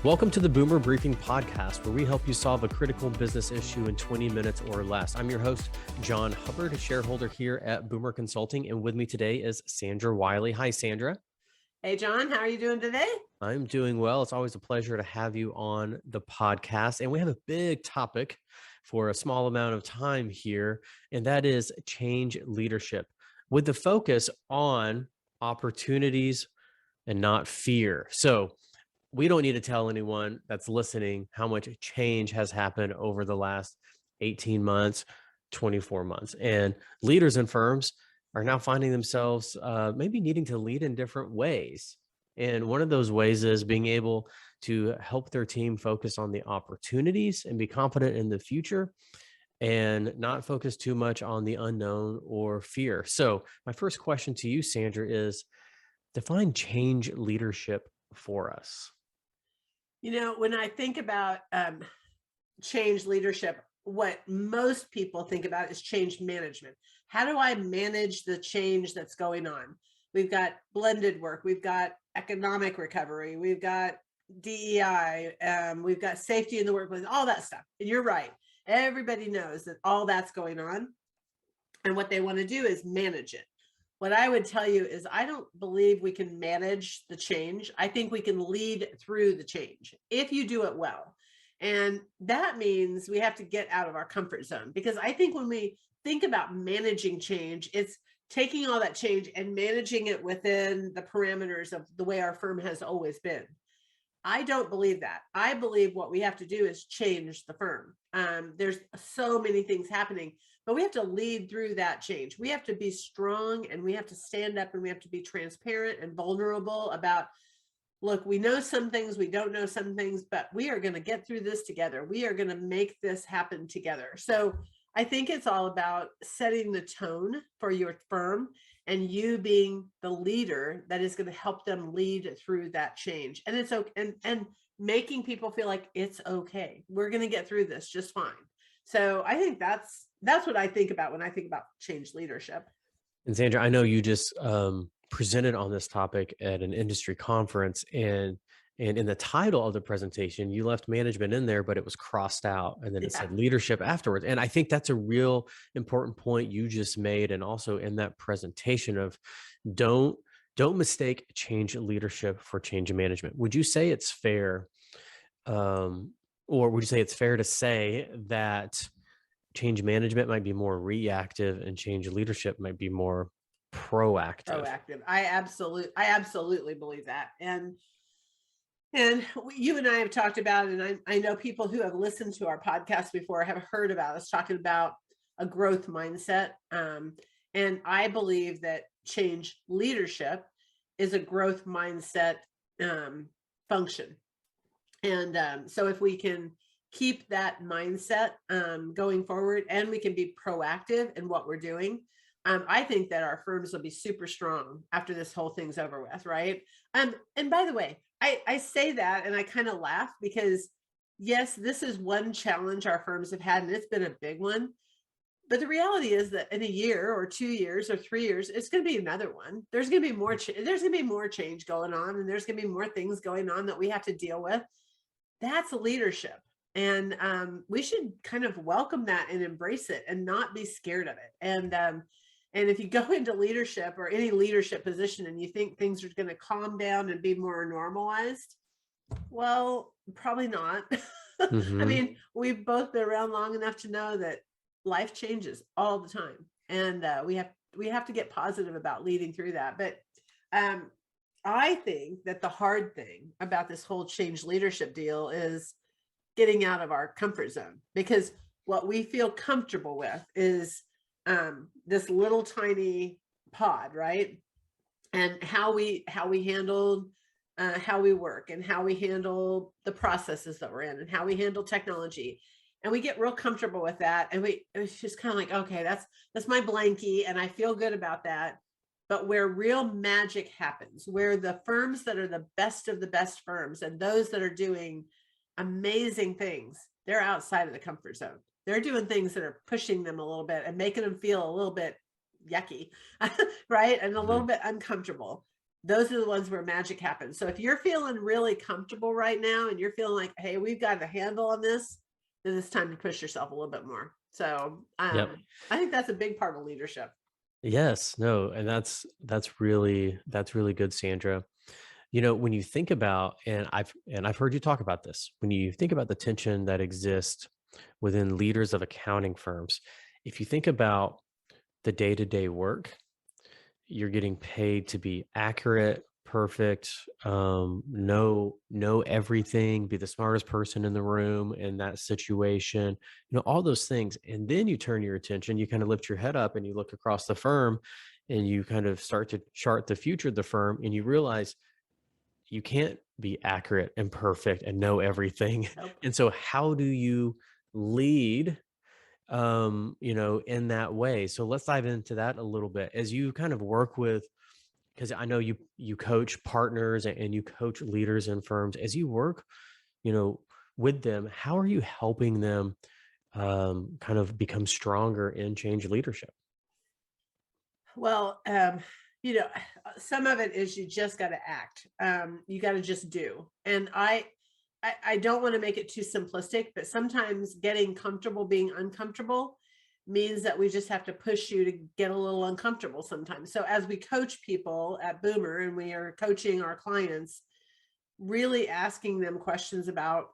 Welcome to the Boomer Briefing Podcast, where we help you solve a critical business issue in 20 minutes or less. I'm your host, Jon Hubbard, a shareholder here at Boomer Consulting, and with me today is Sandra Wiley. Hi, Sandra. Hey, John, how are you doing today? I'm doing well. It's always a pleasure to have you on the podcast, and we have a big topic for a small amount of time here, and that is change leadership, with the focus on opportunities and not fear. So, we don't need to tell anyone that's listening how much change has happened over the last 18 months, 24 months. And leaders in firms are now finding themselves maybe needing to lead in different ways. And one of those ways is being able to help their team focus on the opportunities and be confident in the future and not focus too much on the unknown or fear. So, my first question to you, Sandra, is define change leadership for us. You know, when I think about change leadership, what most people think about is change management. How do I manage the change that's going on? We've got blended work, we've got economic recovery, we've got DEI, we've got safety in the workplace, all that stuff. And you're right. Everybody knows that all that's going on. And what they want to do is manage it. What I would tell you is I don't believe we can manage the change. I think we can lead through the change if you do it well. And that means we have to get out of our comfort zone, because I think when we think about managing change, it's taking all that change and managing it within the parameters of the way our firm has always been. I don't believe that. I believe what we have to do is change the firm. There's so many things happening, but we have to lead through that change. We have to be strong, and we have to stand up, and we have to be transparent and vulnerable about, look, we know some things, we don't know some things, but we are going to get through this together. We are going to make this happen together. So I think it's all about setting the tone for your firm and you being the leader that is going to help them lead through that change. And it's okay, and making people feel like it's okay. We're going to get through this just fine. So I think that's what I think about when I think about change leadership. And Sandra, I know you just presented on this topic at an industry conference, and in the title of the presentation, you left management in there, but it was crossed out, and then it said leadership afterwards. And I think that's a real important point you just made, and also in that presentation of don't mistake change leadership for change management. Would you say it's fair, or would you say it's fair to say that change management might be more reactive and change leadership might be more proactive? I absolutely believe that. And you and I have talked about, and I know people who have listened to our podcast before have heard about us talking about a growth mindset. And I believe that change leadership is a growth mindset function. And so if we can keep that mindset going forward, and we can be proactive in what we're doing, I think that our firms will be super strong after this whole thing's over with, right? And by the way, I say that and I kind of laugh, because yes, this is one challenge our firms have had, and it's been a big one. But the reality is that in a year or 2 years or 3 years, it's going to be another one. There's going to be more. There's going to be more change going on, and there's going to be more things going on that we have to deal with. That's leadership. And we should kind of welcome that and embrace it and not be scared of it. And if you go into leadership or any leadership position and you think things are going to calm down and be more normalized, well, probably not. Mm-hmm. I mean, we've both been around long enough to know that life changes all the time, and we have to get positive about leading through that. But I think that the hard thing about this whole change leadership deal is getting out of our comfort zone, because what we feel comfortable with is this little tiny pod, right? And how we handle how we work, and how we handle the processes that we're in, and how we handle technology. And we get real comfortable with that. And it's just kind of like, okay, that's my blankie, and I feel good about that. But where real magic happens, where the firms that are the best of the best firms, and those that are doing amazing things, they're outside of the comfort zone. They're doing things that are pushing them a little bit and making them feel a little bit yucky, right? And a little bit uncomfortable. those are the ones where magic happens. So if you're feeling really comfortable right now and you're feeling like, hey, we've got a handle on this, then it's time to push yourself a little bit more. So Yep. I think that's a big part of leadership. Yes, no, and that's really good, Sandra. When you think about, and I've heard you talk about this, when you think about the tension that exists within leaders of accounting firms, if you think about the day-to-day work, you're getting paid to be accurate, perfect, know everything, be the smartest person in the room in that situation, all those things. And then you turn your attention, you kind of lift your head up and you look across the firm and you kind of start to chart the future of the firm and you realize you can't be accurate and perfect and know everything. Nope. And so how do you lead in that way? So let's dive into that a little bit as you kind of work with, because I know you coach partners and you coach leaders in firms. As you work, you know, with them, how are you helping them kind of become stronger in change leadership? Well, some of it is you just got to act. You got to just do. And I don't want to make it too simplistic, but sometimes getting comfortable being uncomfortable means that we just have to push you to get a little uncomfortable sometimes. So as we coach people at Boomer and we are coaching our clients, really asking them questions about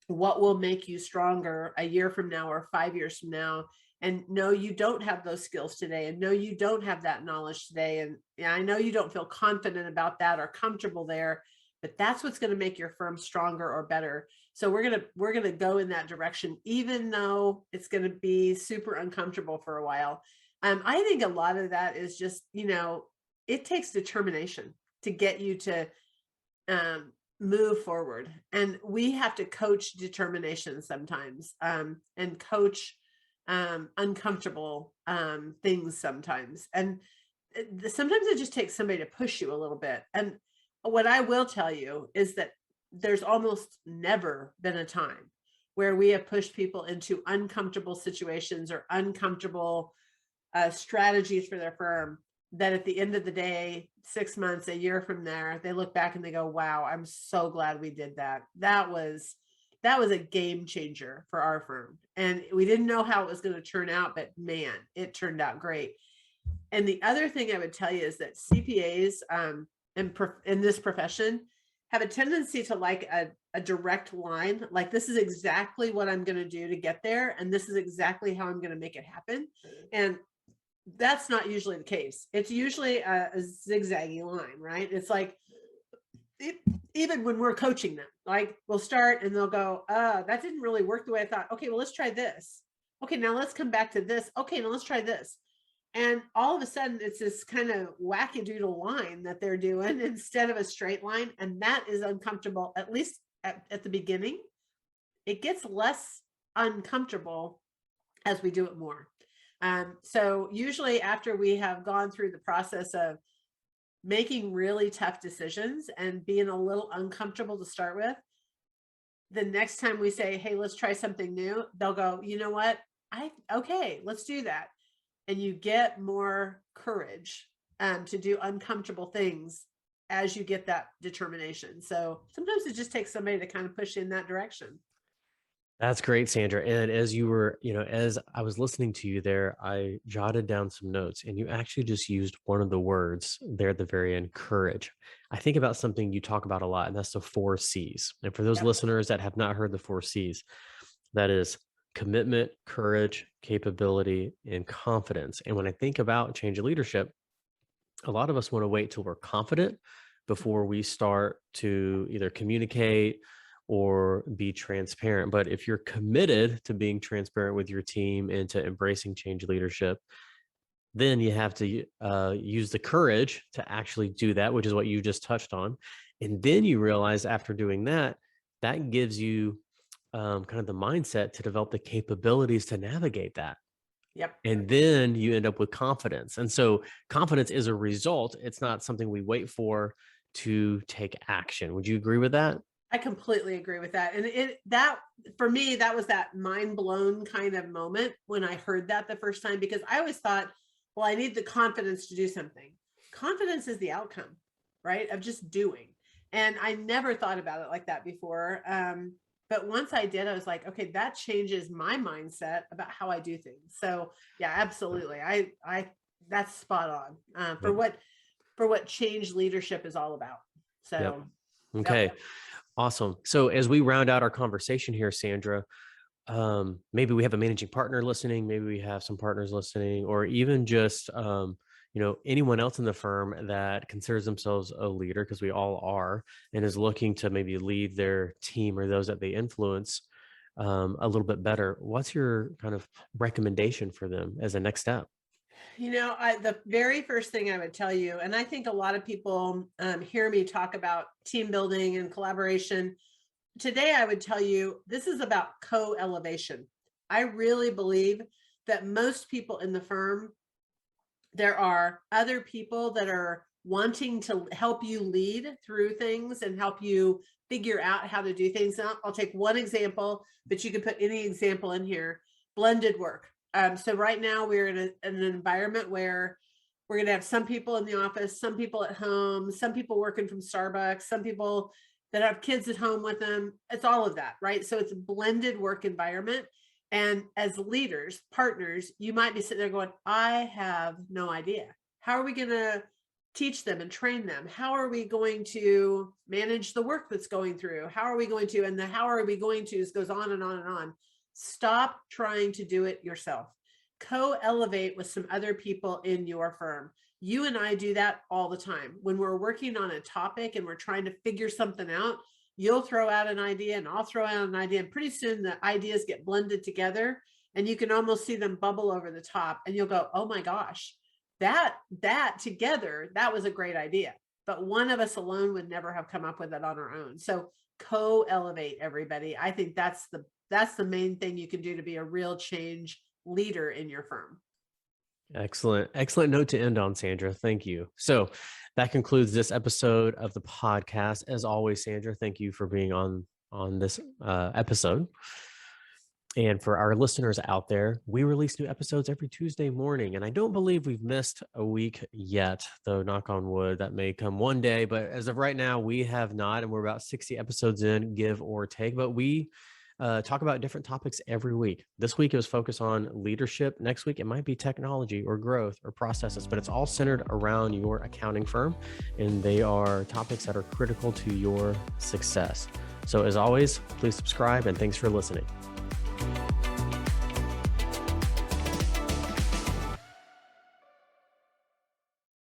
what will make you stronger a year from now or 5 years from now. And no, you don't have those skills today. And no, you don't have that knowledge today. And yeah, I know you don't feel confident about that or comfortable there, but that's what's going to make your firm stronger or better. So we're gonna go in that direction, even though it's going to be super uncomfortable for a while. I think a lot of that is just, it takes determination to get you to move forward, and we have to coach determination sometimes, and coach uncomfortable things sometimes, and sometimes it just takes somebody to push you a little bit. And what I will tell you is that there's almost never been a time where we have pushed people into uncomfortable situations or uncomfortable strategies for their firm, that at the end of the day, 6 months, a year from there, they look back and they go, wow, I'm so glad we did that. That was a game changer for our firm. And we didn't know how it was going to turn out, but man, it turned out great. And the other thing I would tell you is that CPAs in this profession have a tendency to like a direct line, like this is exactly what I'm going to do to get there, and this is exactly how I'm going to make it happen. And that's not usually the case. It's usually a zigzaggy line, right? It's like, even when we're coaching them, like we'll start and they'll go, that didn't really work the way I thought. Okay, well, let's try this. Okay, now let's come back to this. Okay, now let's try this. And all of a sudden it's this kind of wackadoodle line that they're doing instead of a straight line. And that is uncomfortable, at least at the beginning. It gets less uncomfortable as we do it more. So usually after we have gone through the process of making really tough decisions and being a little uncomfortable to start with, the next time we say, hey, let's try something new, they'll go, you know what? Okay, let's do that. And you get more courage to do uncomfortable things as you get that determination. So sometimes it just takes somebody to kind of push you in that direction. That's great, Sandra. And as you were, as I was listening to you there, I jotted down some notes and you actually just used one of the words there at the very end, courage. I think about something you talk about a lot, and that's the 4 C's. And for those Yep. listeners that have not heard the 4 C's, that is commitment, courage, capability, and confidence. And when I think about change of leadership, a lot of us want to wait till we're confident before we start to either communicate or be transparent. But if you're committed to being transparent with your team and to embracing change leadership, then you have to use the courage to actually do that, which is what you just touched on. And then you realize after doing that, that gives you kind of the mindset to develop the capabilities to navigate that. Yep. And then you end up with confidence. And so confidence is a result. It's not something we wait for to take action. Would you agree with that? I completely agree with that. And that for me, that was that mind blown kind of moment when I heard that the first time, because I always thought, well, I need the confidence to do something. Confidence is the outcome. right? Of just doing. And I never thought about it like that before. But once I did, I was like, okay, that changes my mindset about how I do things. So yeah, absolutely. That's spot on for what change leadership is all about. So, Yep. Okay. yep. Awesome. So as we round out our conversation here, Sandra, maybe we have a managing partner listening, maybe we have some partners listening, or even just, anyone else in the firm that considers themselves a leader, because we all are, and is looking to maybe lead their team or those that they influence a little bit better. What's your kind of recommendation for them as a next step? The very first thing I would tell you, and I think a lot of people hear me talk about team building and collaboration. Today, I would tell you, this is about co-elevation. I really believe that most people in the firm, there are other people that are wanting to help you lead through things and help you figure out how to do things. Now, I'll take one example, but you can put any example in here. Blended work. So right now we're in an environment where we're going to have some people in the office, some people at home, some people working from Starbucks, some people that have kids at home with them. It's all of that, right? So it's a blended work environment. And as leaders, partners, you might be sitting there going, I have no idea. How are we going to teach them and train them? How are we going to manage the work that's going through? How are we going to, and the how are we going to goes on and on and on. Stop trying to do it yourself. Co-elevate with some other people in your firm. You and I do that all the time. When we're working on a topic and we're trying to figure something out, you'll throw out an idea and I'll throw out an idea. And pretty soon the ideas get blended together and you can almost see them bubble over the top and you'll go, oh my gosh, that together, that was a great idea. But one of us alone would never have come up with it on our own. So co-elevate, everybody. I think that's the main thing you can do to be a real change leader in your firm. Excellent. Excellent note to end on, Sandra. Thank you. So that concludes this episode of the podcast. As always, Sandra, thank you for being on this episode. And for our listeners out there, we release new episodes every Tuesday morning. And I don't believe we've missed a week yet, though, knock on wood, that may come one day. But as of right now, we have not. And we're about 60 episodes in, give or take. But we talk about different topics every week. This week it was focused on leadership. Next week it might be technology or growth or processes, but it's all centered around your accounting firm, and they are topics that are critical to your success. So as always, please subscribe, and thanks for listening.